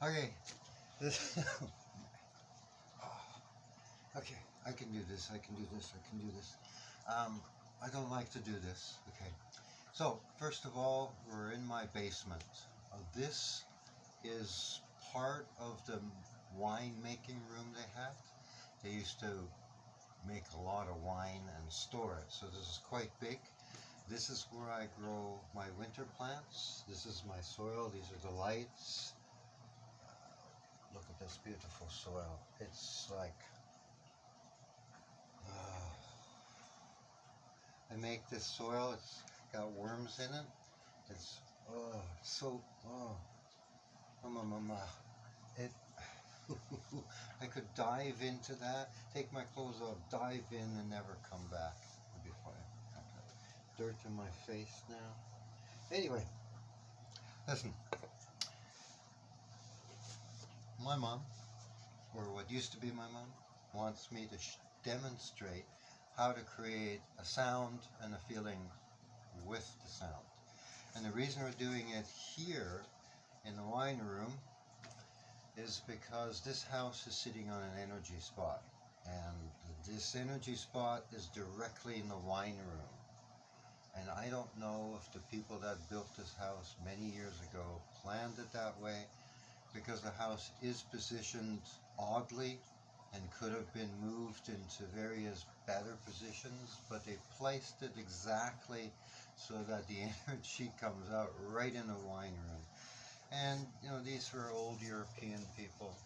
Okay. This. Okay, I can do this. I can do this. I can do this. I don't like to do this. Okay. So first of all, we're in my basement. This is part of the wine making room they had. They used to make a lot of wine and store it. So this is quite big. This is where I grow my winter plants. This is my soil. These are the lights. Look at this beautiful soil. It's like, I make this soil. It's got worms in it. It's so it. I could dive into that, take my clothes off, dive in, and never come back. It'd be fine. Dirt in my face now. Anyway, listen. My mom, or what used to be my mom, wants me to demonstrate how to create a sound and a feeling with the sound. And the reason we're doing it here in the wine room is because this house is sitting on an energy spot, and this energy spot is directly in the wine room. And I don't know if the people that built this house many years ago planned it that way, because the house is positioned oddly and could have been moved into various better positions, but they placed it exactly so that the energy comes out right in the wine room. And you know, these were old European people.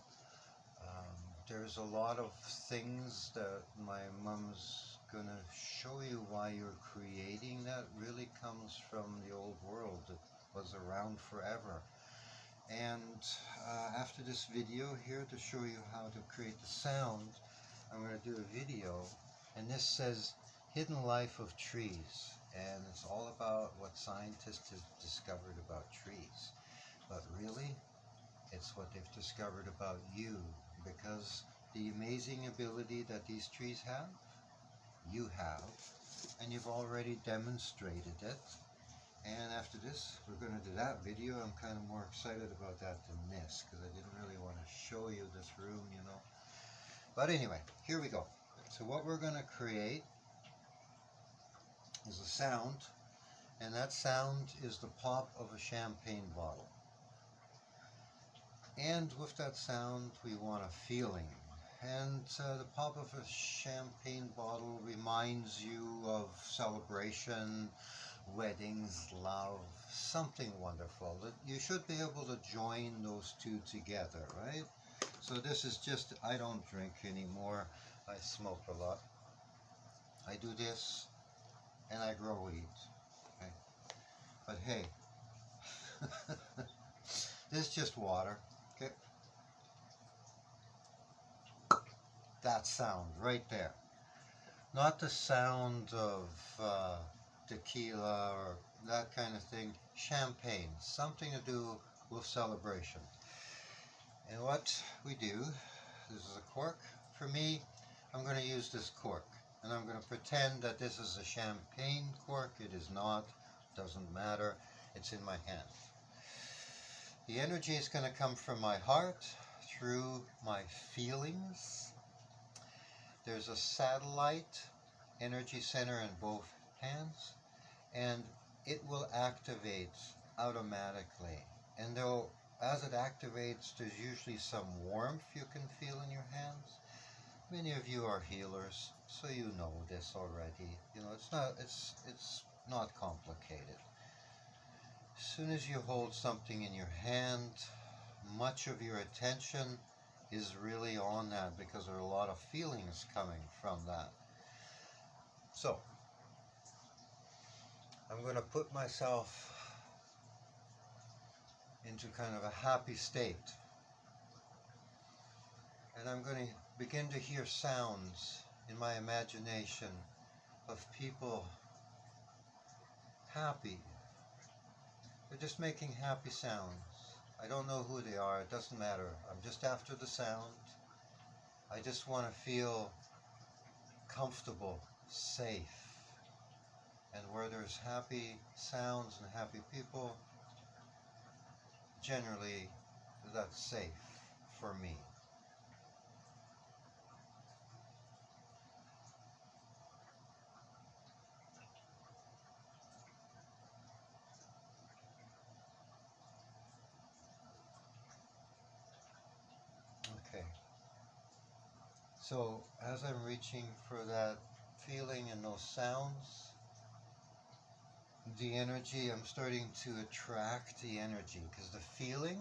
There's a lot of things that my mom's gonna show you why you're creating that really comes from the old world. It was around forever. And after this video here to show you how to create the sound, I'm going to do a video, and this says Hidden Life of Trees, and it's all about what scientists have discovered about trees. But really, it's what they've discovered about you, because the amazing ability that these trees have, you have, and you've already demonstrated it. And after this, we're going to do that video. I'm kind of more excited about that than this, because I didn't really want to show you this room, you know. But anyway, here we go. So what we're going to create is a sound, and that sound is the pop of a champagne bottle. And with that sound, we want a feeling. And the pop of a champagne bottle reminds you of celebration, weddings, love, something wonderful. That you should be able to join those two together, right? So this is just, I don't drink anymore. I smoke a lot. I do this, and I grow weed. Okay? But hey, this is just water. Okay? That sound right there. Not the sound of tequila or that kind of thing. Champagne, something to do with celebration. And what we do, this is a cork. For me, I'm going to use this cork, and I'm going to pretend that this is a champagne cork. It is not, doesn't matter, it's in my hand. The energy is going to come from my heart through my feelings. There's a satellite energy center in both hands, and it will activate automatically. And though as it activates, there's usually some warmth you can feel in your hands. Many of you are healers, so you know this already. You know, it's not complicated. As soon as you hold something in your hand, much of your attention is really on that, because there are a lot of feelings coming from that. So, I'm going to put myself into kind of a happy state. And I'm going to begin to hear sounds in my imagination of people happy. They're just making happy sounds. I don't know who they are, it doesn't matter. I'm just after the sound. I just want to feel comfortable, safe. And where there's happy sounds and happy people, generally that's safe for me. Okay. So as I'm reaching for that feeling and those sounds, the energy, I'm starting to attract the energy because the feeling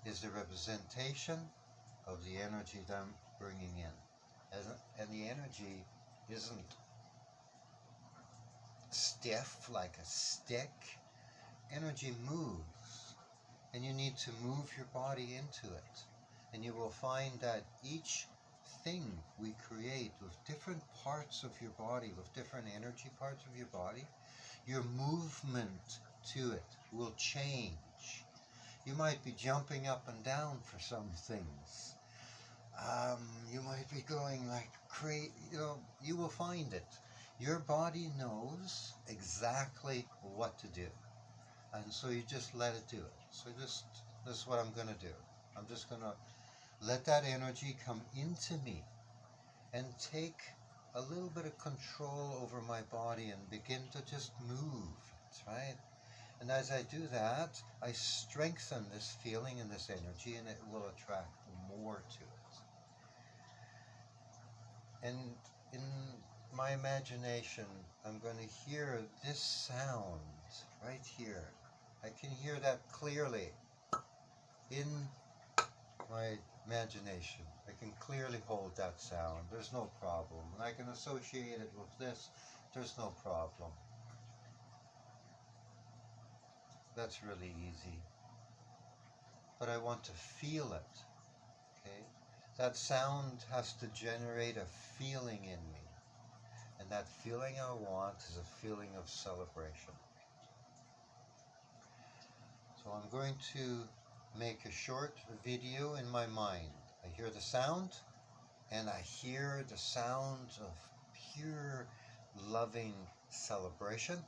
is the representation of the energy that I'm bringing in. And the energy isn't stiff like a stick. Energy moves, and you need to move your body into it. And you will find that each thing we create with different parts of your body, with different energy parts of your body, your movement to it will change. You might be jumping up and down for some things. You might be going like crazy, you will find it. Your body knows exactly what to do. And so you just let it do it. So this is what I'm going to do. I'm just going to let that energy come into me and take a little bit of control over my body and begin to just move it, right? And as I do that, I strengthen this feeling and this energy, and it will attract more to it. And in my imagination, I'm going to hear this sound right here. I can hear that clearly in my imagination. I can clearly hold that sound. There's no problem. And I can associate it with this. There's no problem. That's really easy. But I want to feel it. Okay? That sound has to generate a feeling in me. And that feeling I want is a feeling of celebration. So I'm going to make a short video in my mind. I hear the sound, and I hear the sound of pure loving celebration,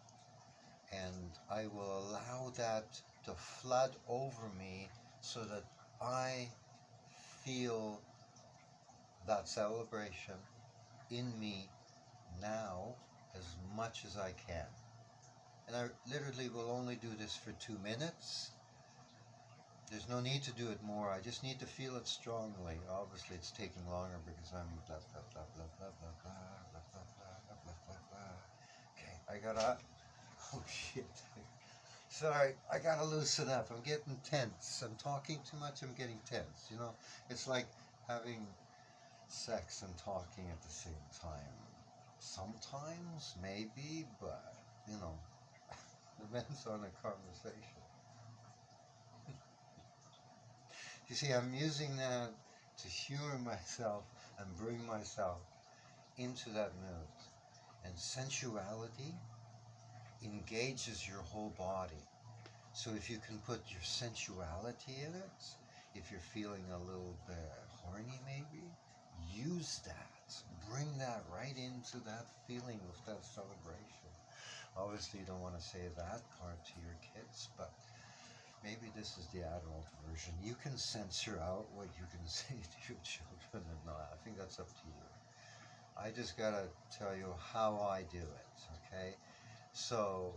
and I will allow that to flood over me so that I feel that celebration in me now as much as I can. And I literally will only do this for 2 minutes. There's no need to do it more. I just need to feel it strongly. Obviously, it's taking longer because I'm blah, blah, blah, blah, blah, blah, blah, blah, blah, blah, blah, blah, blah. Okay, I gotta, oh shit. Sorry, I gotta loosen up. I'm getting tense. I'm talking too much, I'm getting tense. It's like having sex and talking at the same time. Sometimes, maybe, but, depends on the conversation. You see, I'm using that to humor myself and bring myself into that mood. And sensuality engages your whole body. So if you can put your sensuality in it, if you're feeling a little bit horny maybe, use that. Bring that right into that feeling with that celebration. Obviously you don't want to say that part to your kids, but maybe this is the adult version. You can censor out what you can say to your children and not. I think that's up to you. I just gotta tell you how I do it, okay? So,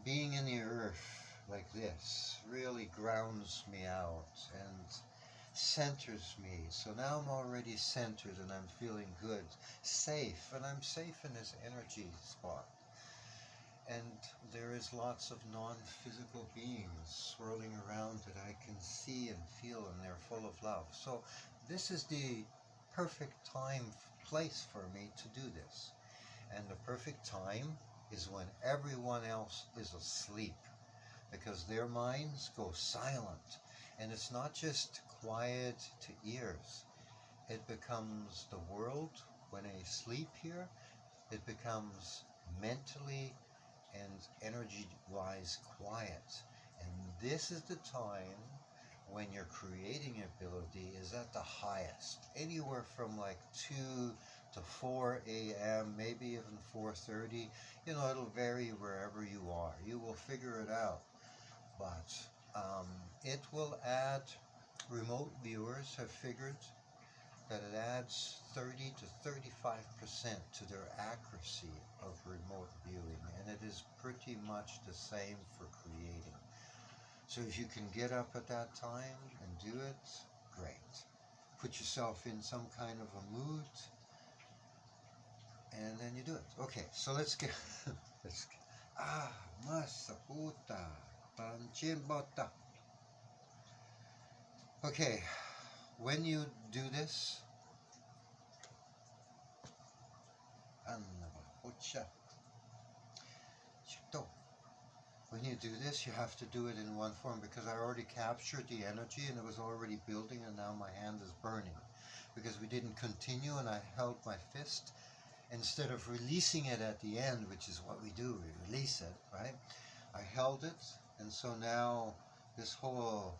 being in the earth like this really grounds me out and centers me. So now I'm already centered and I'm feeling good, safe, and I'm safe in this energy spot. And there is lots of non-physical beings swirling around that I can see and feel, and they're full of love. So this is the perfect place for me to do this. And the perfect time is when everyone else is asleep, because their minds go silent. And it's not just quiet to ears. It becomes the world, when they sleep here, it becomes mentally and energy-wise quiet. And this is the time when your creating ability is at the highest, anywhere from like 2 to 4 a.m., maybe even 4:30. You know, it'll vary wherever you are. You will figure it out. But it will add, remote viewers have figured that it adds 30 to 35% to their accuracy of remote viewing, and it is pretty much the same for creating. So if you can get up at that time and do it, great. Put yourself in some kind of a mood, and then you do it. Okay, so let's get, masaputa, panchimbota. Okay, when you do this, when you do this, you have to do it in one form, because I already captured the energy and it was already building, and now my hand is burning because we didn't continue, and I held my fist instead of releasing it at the end, which is what we do, we release it, right? I held it, and so now this whole,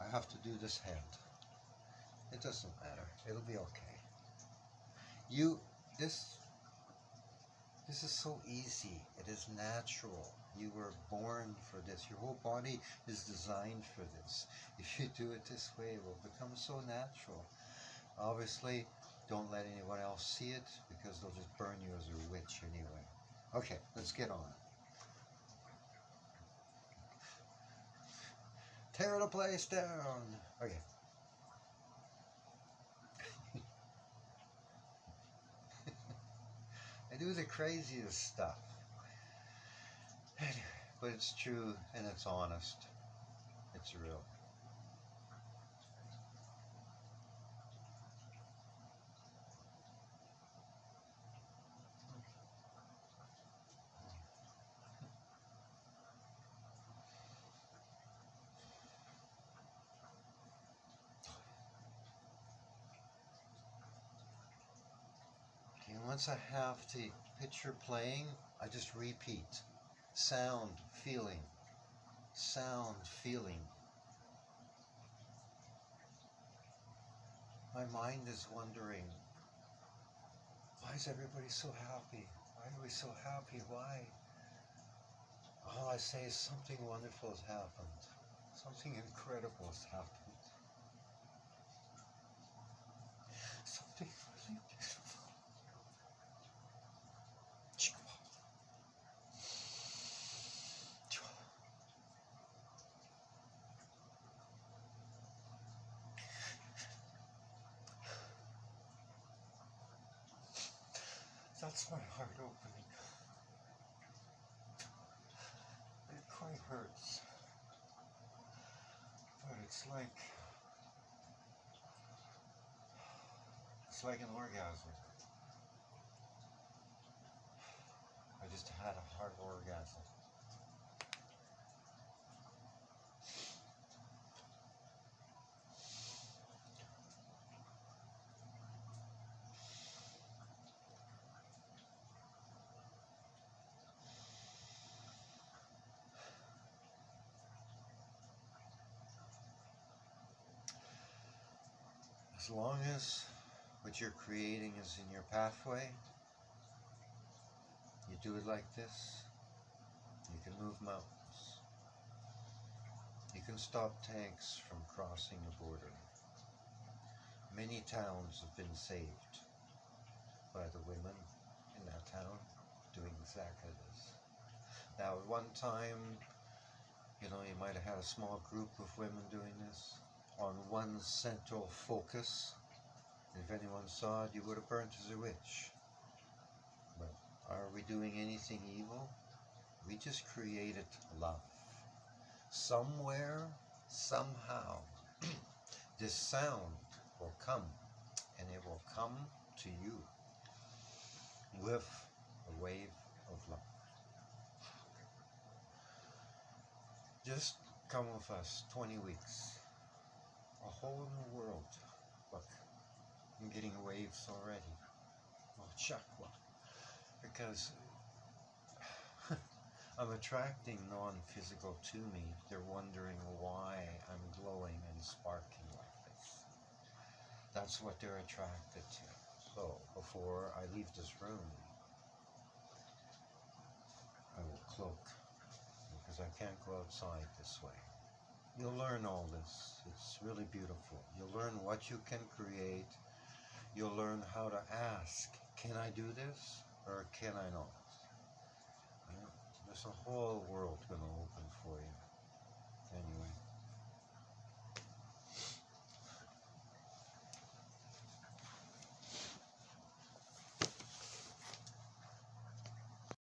I have to do this hand. It doesn't matter, it'll be okay. This is so easy. It is natural. You were born for this. Your whole body is designed for this. If you do it this way, it will become so natural. Obviously, don't let anyone else see it, because they'll just burn you as a witch anyway. Okay, let's get on. Tear the place down. Okay. I do the craziest stuff. Anyway, but it's true and it's honest. It's real. Okay, once I have the picture playing, I just repeat. Sound, feeling. Sound, feeling. My mind is wondering, why is everybody so happy? Why are we so happy? Why? All I say is something wonderful has happened. Something incredible has happened. Something really beautiful. That's my heart opening. It quite hurts. But it's like an orgasm. I just had a heart orgasm. As long as what you're creating is in your pathway, you do it like this, you can move mountains. You can stop tanks from crossing the border. Many towns have been saved by the women in that town doing exactly this. Now, at one time, you might have had a small group of women doing this on one central focus. If anyone saw it, you would have burnt as a witch. But are we doing anything evil? We just created love. Somewhere, somehow, this sound will come, and it will come to you with a wave of love. Just come with us 20 weeks. A whole new world. Look, I'm getting waves already. Oh, chakra. Because I'm attracting non-physical to me. They're wondering why I'm glowing and sparking like this. That's what they're attracted to. So, before I leave this room, I will cloak, because I can't go outside this way. You'll learn all this. It's really beautiful. You'll learn what you can create. You'll learn how to ask, can I do this or can I not? There's a whole world going to open for you.